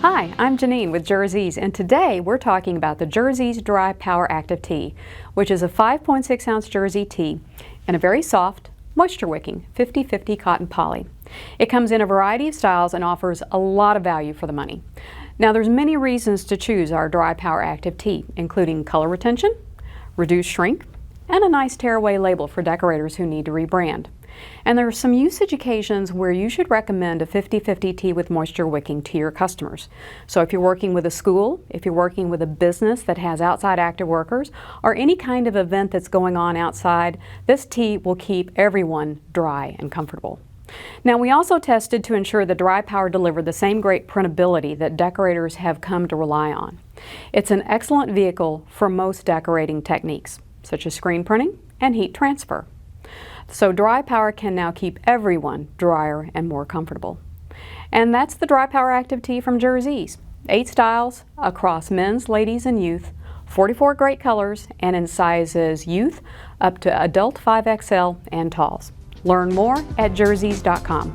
Hi, I'm Janine with Jerzees, and today we're talking about the Jerzees Dri Power Active Tee, which is a 5.6 ounce jersey tee in a very soft, moisture-wicking 50/50 cotton poly. It comes in a variety of styles and offers a lot of value for the money. Now there's many reasons to choose our Dri Power Active Tee, including color retention, reduced shrink, and a nice tearaway label for decorators who need to rebrand. And there are some usage occasions where you should recommend a 50/50 tee with moisture wicking to your customers. So if you're working with a school, if you're working with a business that has outside active workers, or any kind of event that's going on outside, this tee will keep everyone dry and comfortable. Now we also tested to ensure the Dri Power delivered the same great printability that decorators have come to rely on. It's an excellent vehicle for most decorating techniques, such as screen printing and heat transfer. So Dri Power can now keep everyone drier and more comfortable. And that's the Dri Power Active Tee from Jerzees. 8 styles across men's, ladies, and youth, 44 great colors, and in sizes youth up to adult 5XL and talls. Learn more at jerzees.com.